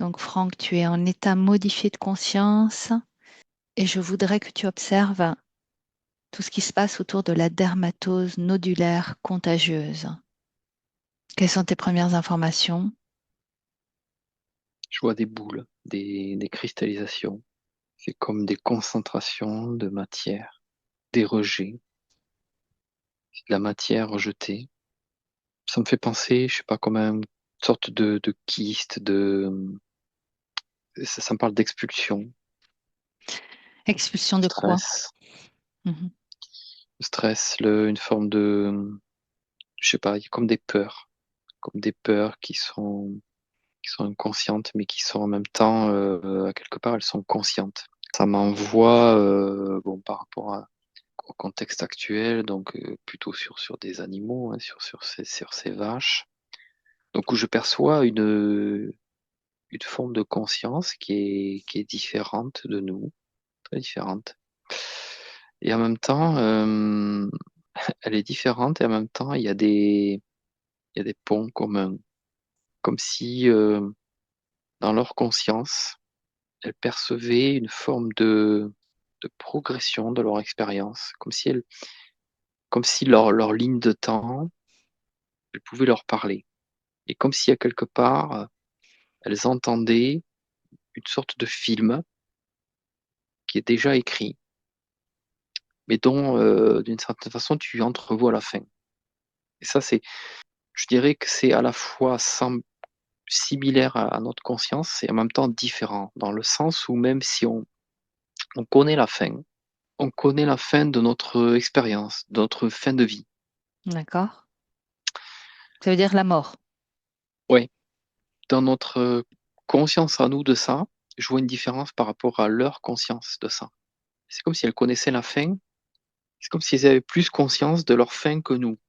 Donc, Franck, tu es en état modifié de conscience et je voudrais que tu observes tout ce qui se passe autour de la dermatose nodulaire contagieuse. Quelles sont tes premières informations? Je vois des boules, des cristallisations. C'est comme des concentrations de matière, des rejets, de la matière rejetée. Ça me fait penser, je sais pas, comme à une sorte de kyste, ça me parle d'expulsion, Expulsion de quoi? stress, Mhm. une forme de, je sais pas, comme des peurs qui sont inconscientes, mais qui sont en même temps, à quelque part, elles sont conscientes. Ça m'envoie, bon, par rapport au contexte actuel, donc plutôt sur des animaux, hein, sur ces vaches. Donc où je perçois une forme de conscience qui est différente de nous, très différente. Et en même temps, elle est différente et en même temps, il y a des ponts communs. Comme si dans leur conscience, elles percevaient une forme de progression de leur expérience, comme si leur ligne de temps, elle pouvait leur parler. Et comme si à quelque part, elles entendaient une sorte de film qui est déjà écrit, mais dont, d'une certaine façon, tu entrevois la fin. Et ça, je dirais que c'est à la fois similaire à notre conscience et en même temps différent, dans le sens où même si on connaît la fin, on connaît la fin de notre expérience, de notre fin de vie. D'accord. Ça veut dire la mort. Oui, dans notre conscience à nous de ça, je vois une différence par rapport à leur conscience de ça. C'est comme si elles connaissaient la fin, c'est comme s'ils avaient plus conscience de leur fin que nous,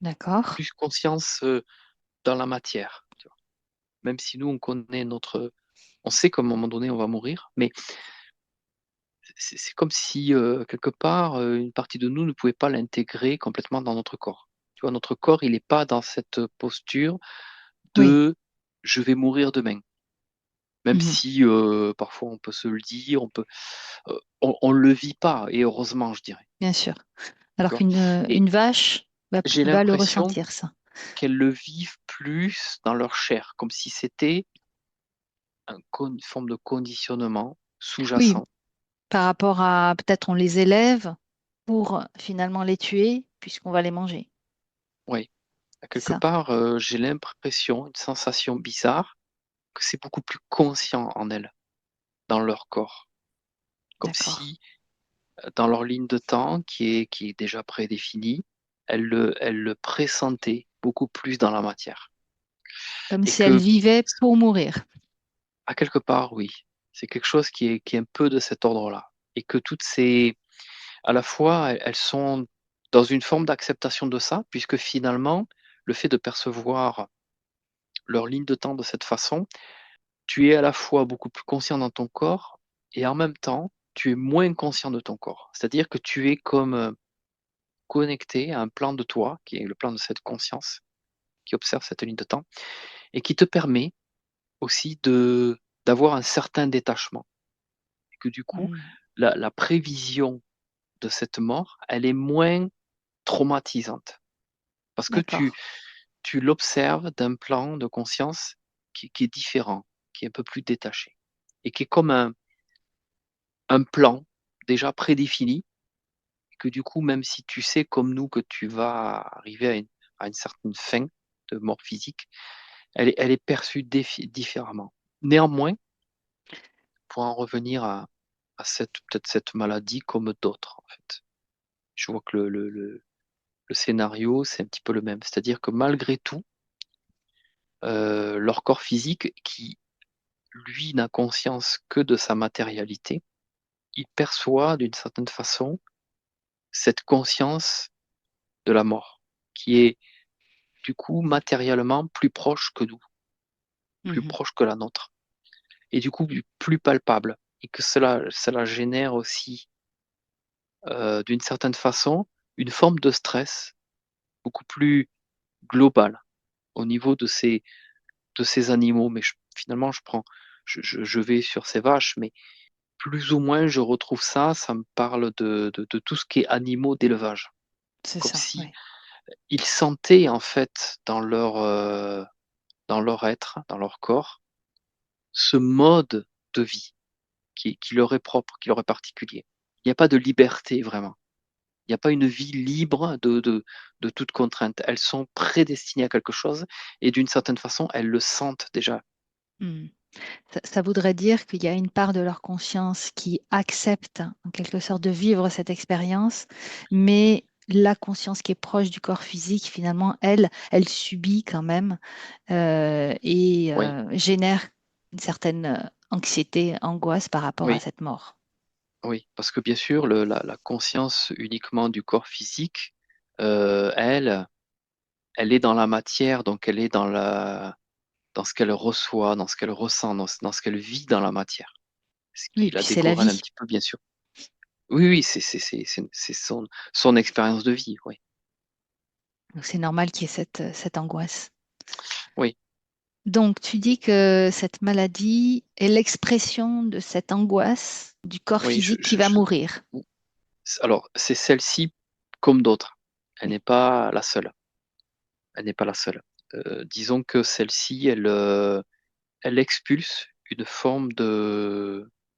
D'accord. plus conscience dans la matière. Tu vois. Même si nous, on sait qu'à un moment donné, on va mourir, mais c'est comme si, quelque part, une partie de nous ne pouvait pas l'intégrer complètement dans notre corps. Tu vois, notre corps, il n'est pas dans cette posture Oui. de je vais mourir demain. Même Mhm. si parfois on peut se le dire, on le vit pas, et heureusement, je dirais. Bien sûr. Tu Alors vois. qu'une Et une vache j'ai va le l'impression ressentir, ça. qu'elles le vivent plus dans leur chair, comme si c'était une forme de conditionnement Oui, sous-jacent. par rapport à peut-être on les élève pour finalement les tuer puisqu'on va les manger. Oui. C'est Quelque ça. part, j'ai l'impression, une sensation bizarre, que c'est beaucoup plus conscient en elles, dans leur corps. Comme D'accord. si, dans leur ligne de temps, qui est déjà prédéfinie, elles le pressentaient beaucoup plus dans la matière. Comme Et si elle que, vivait pour mourir. à quelque part, oui, c'est quelque chose qui est un peu de cet ordre-là. Et que à la fois, elles sont dans une forme d'acceptation de ça, puisque finalement, le fait de percevoir leur ligne de temps de cette façon, tu es à la fois beaucoup plus conscient dans ton corps et en même temps, tu es moins conscient de ton corps. C'est-à-dire que tu es comme connecté à un plan de toi, qui est le plan de cette conscience, qui observe cette ligne de temps, et qui te permet aussi d'avoir un certain détachement. Et que du coup, Mm. la prévision de cette mort, elle est moins traumatisante. Parce que D'accord. tu l'observes d'un plan de conscience qui est différent, qui est un peu plus détaché, et qui est comme un plan déjà prédéfini, et que du coup, même si tu sais comme nous que tu vas arriver à une certaine fin de mort physique, elle est perçue différemment. Néanmoins, pour en revenir à peut-être cette maladie comme d'autres, en fait. Je vois que le scénario, c'est un petit peu le même. C'est-à-dire que malgré tout, leur corps physique, qui lui n'a conscience que de sa matérialité, il perçoit d'une certaine façon cette conscience de la mort, qui est du coup matériellement plus proche que nous, plus Mhm. proche que la nôtre, et du coup plus palpable, et que cela génère aussi d'une certaine façon une forme de stress beaucoup plus global au niveau de ces animaux, mais finalement, je vais sur ces vaches, mais plus ou moins, je retrouve ça. Ça me parle de tout ce qui est animaux d'élevage. C'est Comme ça, si oui. ils sentaient, en fait, dans leur être, dans leur corps, ce mode de vie qui leur est propre, qui leur est particulier. Il n'y a pas de liberté vraiment. Il n'y a pas une vie libre de toute contrainte. Elles sont prédestinées à quelque chose et d'une certaine façon, elles le sentent déjà. Hmm. Ça voudrait dire qu'il y a une part de leur conscience qui accepte en quelque sorte de vivre cette expérience, mais la conscience qui est proche du corps physique, finalement, elle subit quand même et Oui, génère une certaine anxiété, angoisse par rapport à oui, cette mort. oui. Parce que bien sûr, la conscience uniquement du corps physique, elle, elle est dans la matière, donc elle est dans ce qu'elle reçoit, dans ce qu'elle ressent, dans ce qu'elle vit dans la matière. Ce Oui, qui la puis c'est la décorrèle un vie. petit peu, bien sûr. Oui, oui, c'est son expérience de vie, oui. Donc c'est normal qu'il y ait cette angoisse. Oui, Donc tu dis que cette maladie est l'expression de cette angoisse du corps oui, physique qui va mourir. alors, c'est celle-ci comme d'autres. Elle Oui. n'est pas la seule. Elle n'est pas la seule. Disons que celle-ci, elle expulse une forme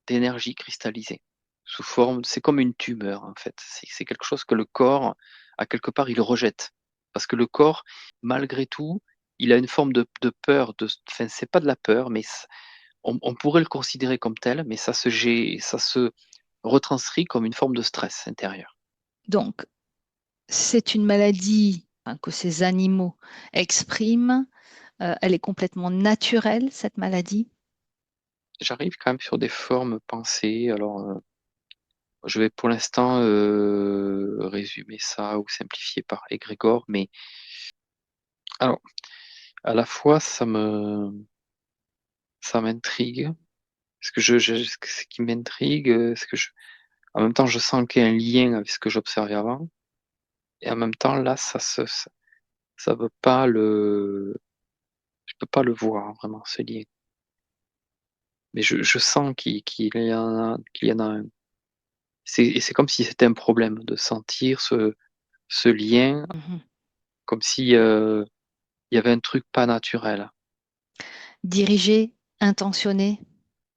d'énergie cristallisée. Sous forme, c'est comme une tumeur, en fait. C'est quelque chose que le corps, à quelque part, il rejette. Parce que le corps, malgré tout, il a une forme de peur. Enfin, c'est pas de la peur, mais on pourrait le considérer comme tel, mais ça se retranscrit comme une forme de stress intérieur. Donc c'est une maladie hein, que ces animaux expriment. Elle est complètement naturelle, cette maladie. J'arrive quand même sur des formes pensées. Alors, je vais pour l'instant résumer ça ou simplifier par égrégore, mais alors, à la fois, ça m'intrigue. Ce que ce qui m'intrigue, en même temps, je sens qu'il y a un lien avec ce que j'observais avant, et en même temps, là, ça veut pas je peux pas le voir vraiment, ce lien. Mais je sens qu'il y en a un. Et c'est comme si c'était un problème de sentir ce lien, Mhm. comme si il y avait un truc pas naturel. Dirigée, intentionnée,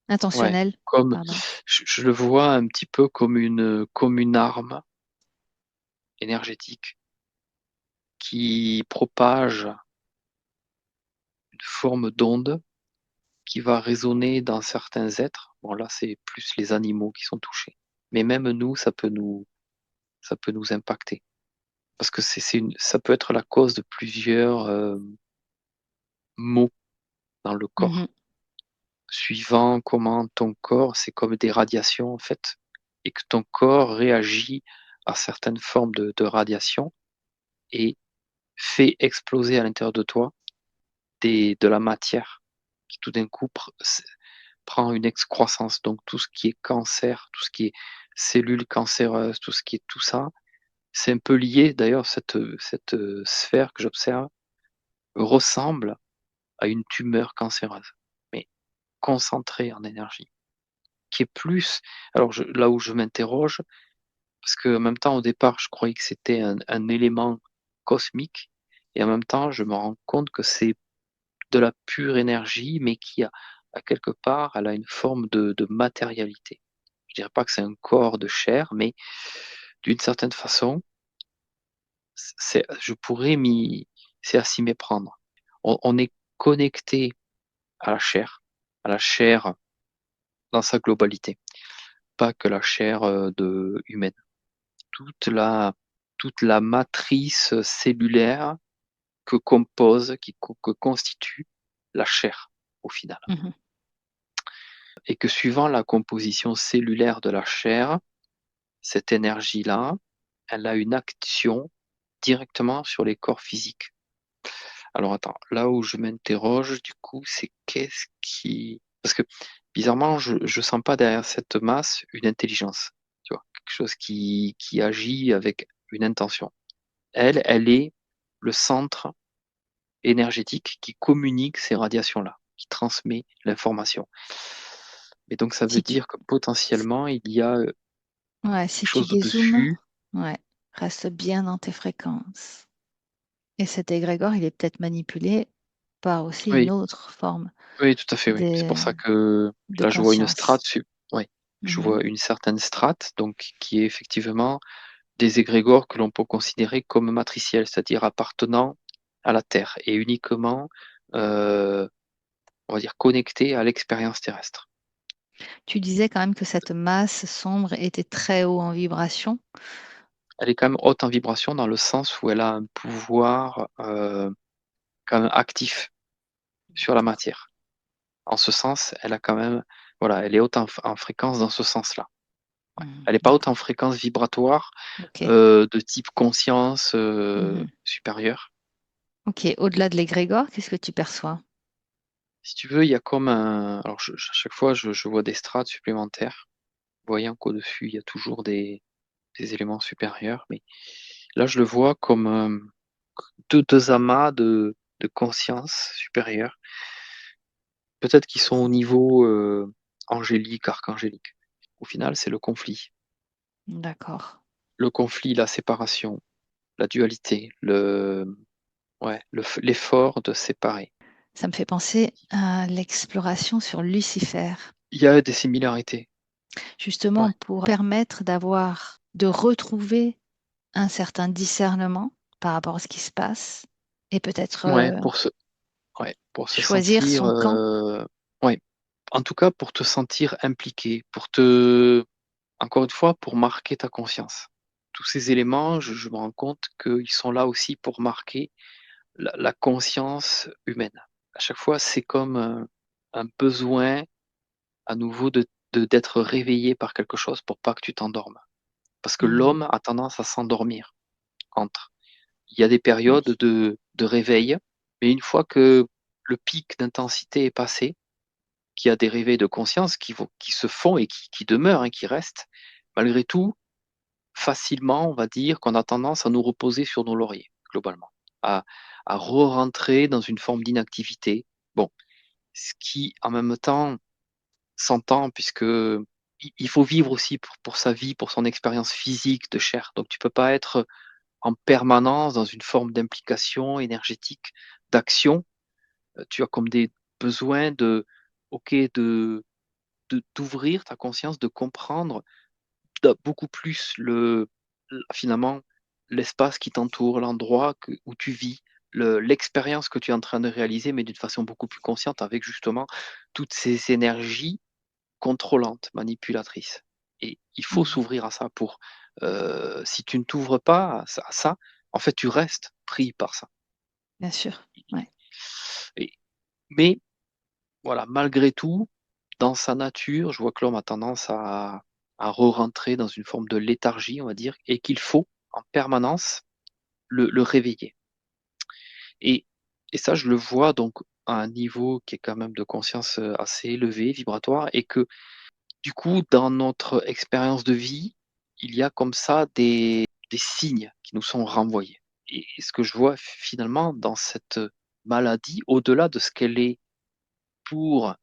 Ouais, intentionnelle, comme pardon. je le vois un petit peu comme une arme énergétique qui propage une forme d'onde qui va résonner dans certains êtres. Bon, là, c'est plus les animaux qui sont touchés. Mais même nous, ça peut nous impacter. Parce que ça peut être la cause de plusieurs maux dans le Mhm. corps. Suivant comment ton corps, c'est comme des radiations en fait, et que ton corps réagit à certaines formes de radiation et fait exploser à l'intérieur de toi de la matière qui tout d'un coup prend une excroissance. Donc tout ce qui est cancer, tout ce qui est cellules cancéreuses, tout ce qui est tout ça, c'est un peu lié. D'ailleurs, cette sphère que j'observe ressemble à une tumeur cancéreuse, mais concentrée en énergie, qui est plus. Alors là où je m'interroge, parce que en même temps, au départ, je croyais que c'était un élément cosmique, et en même temps, je me rends compte que c'est de la pure énergie, mais à quelque part, elle a une forme de matérialité. Je dirais pas que c'est un corps de chair, mais d'une certaine façon, je pourrais c'est à s'y méprendre. On est connecté à la chair dans sa globalité, pas que la chair humaine. Toute la, toute la matrice cellulaire que constitue la chair au final. Mhm. Et que suivant la composition cellulaire de la chair, cette énergie-là, elle a une action directement sur les corps physiques. Alors attends, là où je m'interroge, du coup, c'est qu'est-ce qui... Parce que bizarrement, je sens pas derrière cette masse une intelligence, tu vois, quelque chose qui agit avec une intention. Elle est le centre énergétique qui communique ces radiations-là. qui transmet l'information. Et donc ça veut Si tu, dire que potentiellement, il y a ouais, quelque si tu chose dézoomes, au-dessus. ouais, reste bien dans tes fréquences. Et cet égrégore, il est peut-être manipulé par aussi une Oui, autre forme oui, tout à fait, oui. C'est de, pour ça que de là, je vois une conscience. strate, ouais, je Mhm. vois une certaine strate, donc qui est effectivement des égrégores que l'on peut considérer comme matriciels, c'est-à-dire appartenant à la Terre et uniquement, euh, on va dire, connectés à l'expérience terrestre. Tu disais quand même que cette masse sombre était très haut en vibration. Elle est quand même haute en vibration dans le sens où elle a un pouvoir quand même actif sur la D'accord. matière. En ce sens, elle a quand même, voilà, elle est haute en fréquence dans ce sens-là. Ouais. Mhm. Elle n'est pas haute en D'accord. fréquence vibratoire Ok. de type conscience Mhm. supérieure. Ok. Au-delà de l'égrégore, qu'est-ce que tu perçois? Si tu veux, il y a comme un. Alors, à chaque fois, je vois des strates supplémentaires, voyant qu'au-dessus, il y a toujours des éléments supérieurs. Mais là, je le vois comme deux amas de conscience supérieure. Peut-être qu'ils sont au niveau angélique, archangélique. Au final, c'est le conflit. D'accord. Le conflit, la séparation, la dualité, ouais, l'effort de séparer. Ça me fait penser à l'exploration sur Lucifer, Il y a des similarités. justement Ouais, pour permettre de retrouver un certain discernement par rapport à ce qui se passe et peut-être ouais, pour se choisir sentir, son camp. ouais, en tout cas pour te sentir impliqué, encore une fois, pour marquer ta conscience. Tous ces éléments, je me rends compte qu'ils sont là aussi pour marquer la conscience humaine. À chaque fois, c'est comme un besoin à nouveau d'être réveillé par quelque chose pour pas que tu t'endormes. Parce que Hmm. l'homme a tendance à s'endormir entre. Il y a des Oui, périodes de réveil, mais une fois que le pic d'intensité est passé, qu'il y a des réveils de conscience qui se font et qui demeurent, hein, qui restent, malgré tout, facilement, on va dire qu'on a tendance à nous reposer sur nos lauriers, globalement, à, à re-rentrer dans une forme d'inactivité. Bon, ce qui, en même temps, s'entend, puisque il faut vivre aussi pour sa vie, pour son expérience physique de chair. Donc, tu peux pas être en permanence dans une forme d'implication énergétique, d'action. Tu as comme des besoins ok, d'ouvrir ta conscience, de comprendre beaucoup plus finalement, l'espace qui t'entoure, l'endroit où tu vis, l'expérience que tu es en train de réaliser, mais d'une façon beaucoup plus consciente, avec justement toutes ces énergies contrôlantes, manipulatrices. Et il faut hmm, s'ouvrir à ça si tu ne t'ouvres pas à ça, en fait, tu restes pris par ça. bien sûr. Ouais. Et- mais voilà, malgré tout, dans sa nature, je vois que l'homme a tendance à re-rentrer dans une forme de léthargie, on va dire, et qu'il faut en permanence le réveiller. Et, et ça, je le vois donc à un niveau qui est quand même de conscience assez élevé, vibratoire, et que du coup, dans notre expérience de vie, il y a comme ça des signes qui nous sont renvoyés. Et ce que je vois finalement dans cette maladie, au-delà de ce qu'elle est pour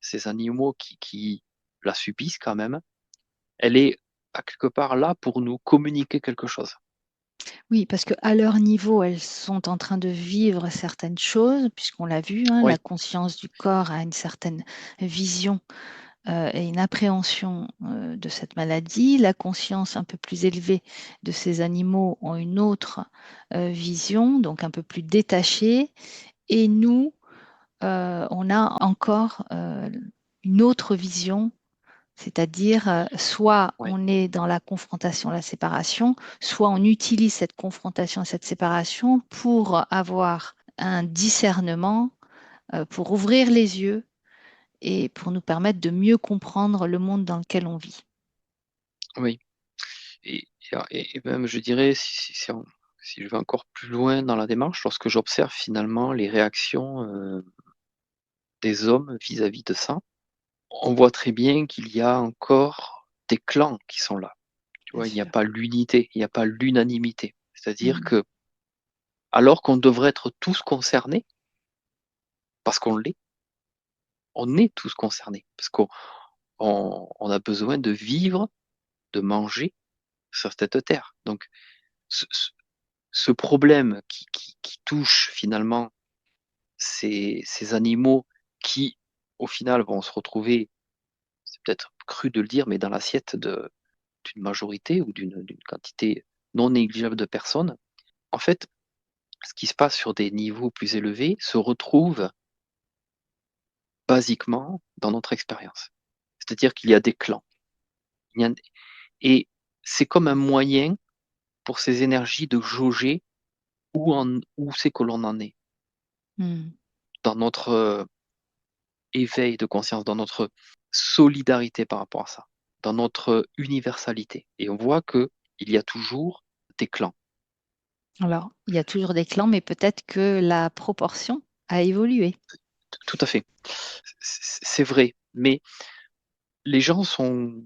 ces animaux qui la subissent quand même, elle est à quelque part là pour nous communiquer quelque chose. Oui, parce qu'à leur niveau, elles sont en train de vivre certaines choses, puisqu'on l'a vu, hein, la Oui, conscience du corps a une certaine vision et une appréhension de cette maladie. La conscience un peu plus élevée de ces animaux ont une autre vision, donc un peu plus détachée. Et nous, on a encore une autre vision, c'est-à-dire soit oui, on est dans la confrontation, la séparation, soit on utilise cette confrontation et cette séparation pour avoir un discernement, pour ouvrir les yeux et pour nous permettre de mieux comprendre le monde dans lequel on vit. oui. Et même, je dirais, si je vais encore plus loin dans la démarche, lorsque j'observe finalement les réactions des hommes vis-à-vis de ça, on voit très bien qu'il y a encore des clans qui sont là. Tu Bien vois, il n'y a sûr. pas l'unité, il n'y a pas l'unanimité. C'est-à-dire Mhm. que, alors qu'on devrait être tous concernés, parce qu'on l'est, on est tous concernés, parce qu'on a besoin de vivre, de manger sur cette terre. Donc, ce problème qui touche finalement ces animaux qui, au final, vont se retrouver, c'est peut-être cru de le dire, mais dans l'assiette d'une majorité ou d'une quantité non négligeable de personnes, en fait, ce qui se passe sur des niveaux plus élevés se retrouve basiquement dans notre expérience. C'est-à-dire qu'il y a des clans. Et c'est comme un moyen pour ces énergies de jauger où c'est que l'on en est Hmm. dans notre éveil de conscience, dans notre solidarité par rapport à ça, dans notre universalité. Et on voit que il y a toujours des clans. Alors, il y a toujours des clans, mais peut-être que la proportion a évolué. Tout à fait. C'est vrai. Mais les gens sont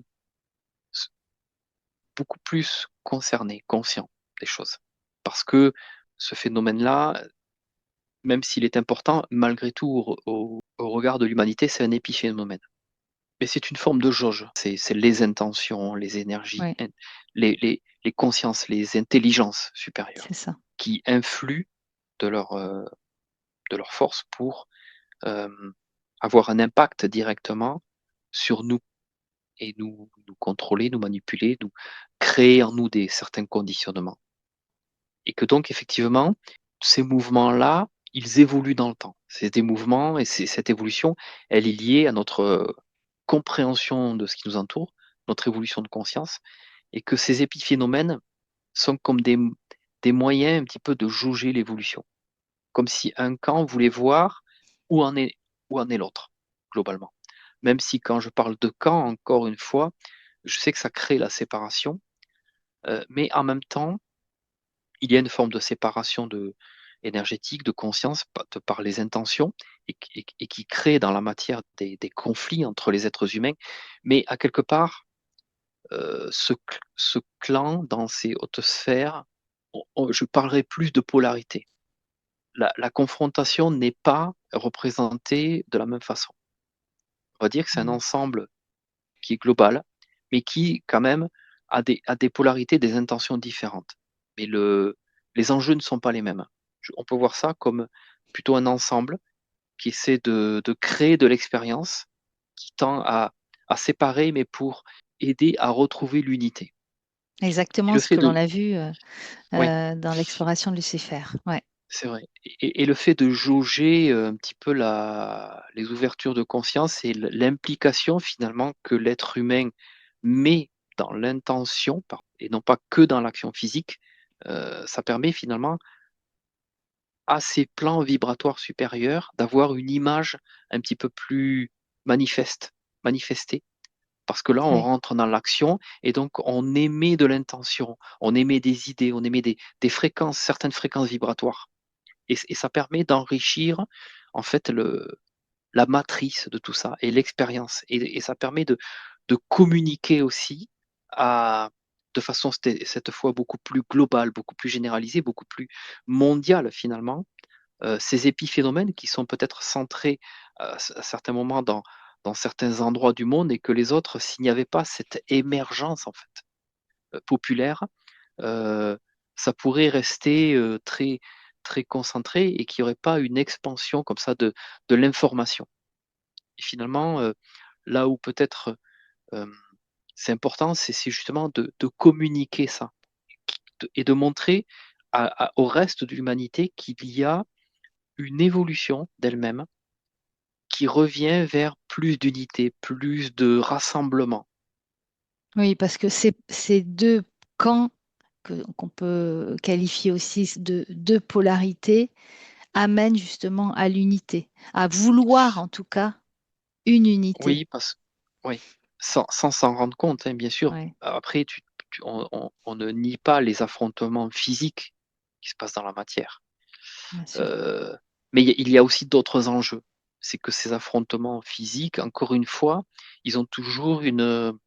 beaucoup plus concernés, conscients des choses. Parce que ce phénomène-là, même s'il est important, malgré tout, au regard de l'humanité, c'est un épiphénomène. Mais c'est une forme de jauge. C'est les intentions, les énergies, Oui, les consciences, les intelligences c'est supérieures ça. qui influent de de leur force pour euh, avoir un impact directement sur nous et nous contrôler, nous manipuler, nous créer en nous certains conditionnements. Et que donc, effectivement, ces mouvements-là, ils évoluent dans le temps. C'est des mouvements et cette évolution, elle est liée à notre compréhension de ce qui nous entoure, notre évolution de conscience, et que ces épiphénomènes sont comme des moyens un petit peu de jauger l'évolution. Comme si un camp voulait voir où en est, où en est l'autre, globalement. Même si quand je parle de camp, encore une fois, je sais que ça crée la séparation, mais en même temps, il y a une forme de séparation énergétique, de conscience, de par les intentions, et qui crée dans la matière des conflits entre les êtres humains. Mais à quelque part, ce clan, dans ces hautes sphères, je parlerai plus de polarité. La confrontation n'est pas représentée de la même façon. On va dire que c'est un Hmm. ensemble qui est global, mais qui, quand même, a des polarités, des intentions différentes. Mais les enjeux ne sont pas les mêmes. On peut voir ça comme plutôt un ensemble qui essaie de créer de l'expérience, qui tend à séparer, mais pour aider à retrouver l'unité. Et Exactement le ce fait que l'on de, a vu ouais, dans l'exploration de Lucifer. Ouais. c'est vrai. Et le fait de jauger un petit peu les ouvertures de conscience et l'implication finalement que l'être humain met dans l'intention et non pas que dans l'action physique, ça permet finalement à ces plans vibratoires supérieurs d'avoir une image un petit peu plus manifestée. Parce que là, on Oui. rentre dans l'action et donc on émet de l'intention, on émet des idées, on émet des fréquences, certaines fréquences vibratoires. Et ça permet d'enrichir en fait la matrice de tout ça et l'expérience. Et ça permet de communiquer aussi à, de façon cette fois beaucoup plus globale, beaucoup plus généralisée, beaucoup plus mondiale finalement, ces épiphénomènes qui sont peut-être centrés à certains moments dans certains endroits du monde et que les autres, s'il n'y avait pas cette émergence en fait populaire, euh, ça pourrait rester très concentré et qu'il n'y aurait pas une expansion comme ça de l'information. Et finalement, là où peut-être euh, c'est important, c'est justement de communiquer ça et de montrer au reste de l'humanité qu'il y a une évolution d'elle-même qui revient vers plus d'unité, plus de rassemblement. Oui, parce que ces deux camps qu'on peut qualifier aussi de deux polarités amènent justement à l'unité, à vouloir en tout cas une unité. Oui, oui, sans s'en rendre compte, hein, bien sûr. Ouais, Après, on ne nie pas les affrontements physiques qui se passent dans la matière. bien sûr. Euh, mais il y a aussi d'autres enjeux. C'est que ces affrontements physiques, encore une fois, ils ont toujours une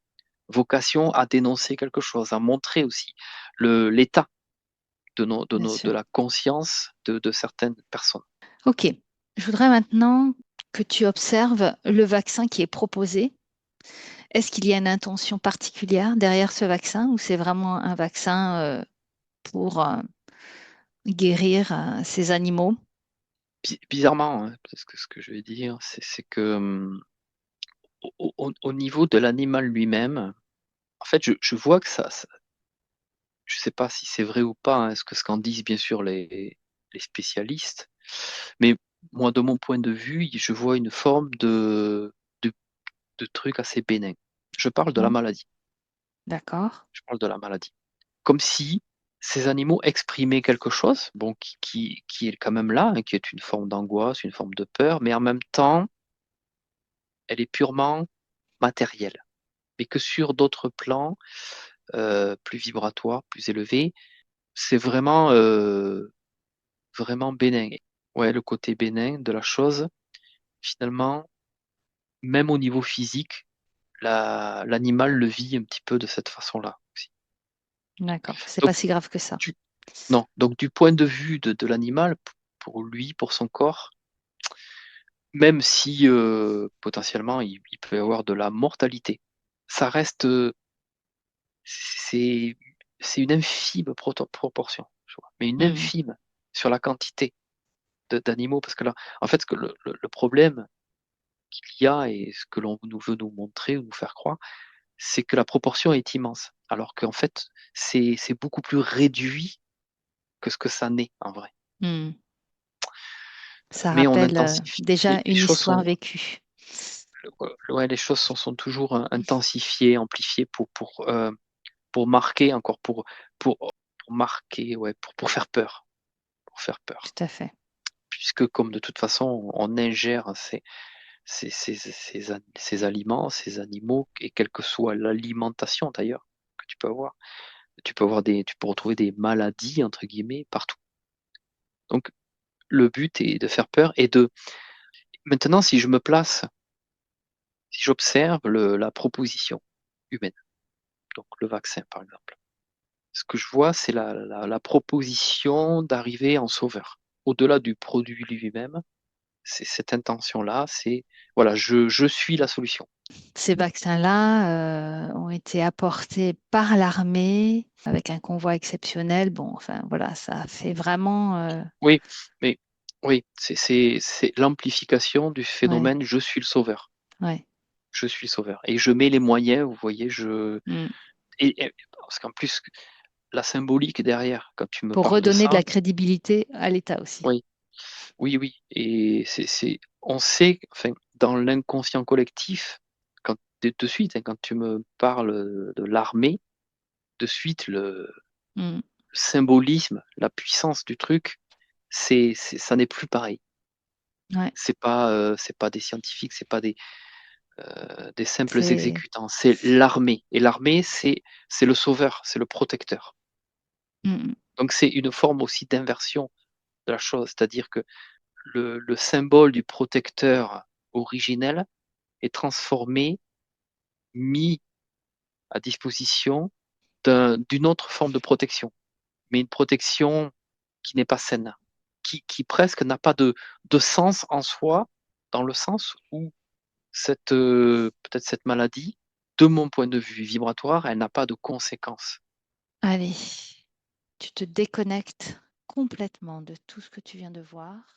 vocation à dénoncer quelque chose, à montrer aussi l'état Bien de sûr. la conscience de certaines personnes. Ok. Je voudrais maintenant que tu observes le vaccin qui est proposé. Est-ce qu'il y a une intention particulière derrière ce vaccin ou c'est vraiment un vaccin pour guérir ces animaux? Bizarrement, hein, parce que ce que je vais dire, c'est que au niveau de l'animal lui-même, en fait, je vois que je sais pas si c'est vrai ou pas, hein, ce qu'en disent bien sûr les spécialistes, mais moi, de mon point de vue, je vois une forme de, de truc assez bénin. Je parle de la Ouais, maladie. d'accord. Je parle de la maladie. Comme si ces animaux exprimaient quelque chose, bon, qui est quand même là, hein, qui est une forme d'angoisse, une forme de peur, mais en même temps, elle est purement matérielle. Mais que sur d'autres plans, plus vibratoires, plus élevés, c'est vraiment, vraiment bénin. Ouais, le côté bénin de la chose, finalement, même au niveau physique, l'animal le vit un petit peu de cette façon-là aussi. D'accord. C'est Donc, pas si grave que ça. du, non, donc du point de vue de l'animal, pour lui, pour son corps, même si potentiellement il peut y avoir de la mortalité, ça reste, c'est c'est une infime proportion, je vois, mais une Hmm, infime sur la quantité d'animaux, parce que là, en fait, ce que le problème qu'il y a et ce que l'on nous veut nous montrer ou nous faire croire, c'est que la proportion est immense, alors qu'en fait, c'est beaucoup plus réduit que ce que ça n'est en vrai. hmm. Ça Mais on rappelle intensifie, déjà les une choses histoire sont, vécue. ouais, les choses sont toujours intensifiées, amplifiées pour marquer encore, pour marquer, ouais, pour faire peur, pour faire peur. Tout à fait. Puisque comme de toute façon, on ingère ces aliments, ces animaux, et quelle que soit l'alimentation d'ailleurs que tu peux retrouver des maladies entre guillemets partout. Donc le but est de faire peur et de maintenant si je me place, si j'observe la proposition humaine, donc le vaccin par exemple, ce que je vois c'est la proposition d'arriver en sauveur. Au-delà du produit lui-même, c'est cette intention-là, c'est voilà, je suis la solution. Ces vaccins-là ont été apportés par l'armée avec un convoi exceptionnel. Bon, enfin voilà, ça fait vraiment. Oui, mais oui, c'est l'amplification du Ouais, phénomène je suis le sauveur. ouais. Je suis le sauveur. Et je mets les moyens, vous voyez, Hmm. parce qu'en plus, la symbolique derrière, quand tu me Pour parles de redonner de ça, la crédibilité à l'État aussi. oui, oui, oui. Et on sait, enfin, dans l'inconscient collectif, quand de suite, hein, quand tu me parles de l'armée, de suite, Hmm. le symbolisme, la puissance du truc, ça n'est plus pareil. Ouais, C'est pas des scientifiques, c'est pas des simples c'est. exécutants, c'est l'armée. Et l'armée, c'est le sauveur, c'est le protecteur. Hmm. Donc c'est une forme aussi d'inversion de la chose, c'est-à-dire que le symbole du protecteur originel est transformé, mis à disposition d'une autre forme de protection, mais une protection qui n'est pas saine, qui presque n'a pas de sens en soi, dans le sens où peut-être cette maladie, de mon point de vue vibratoire, elle n'a pas de conséquences. Allez, tu te déconnectes complètement de tout ce que tu viens de voir.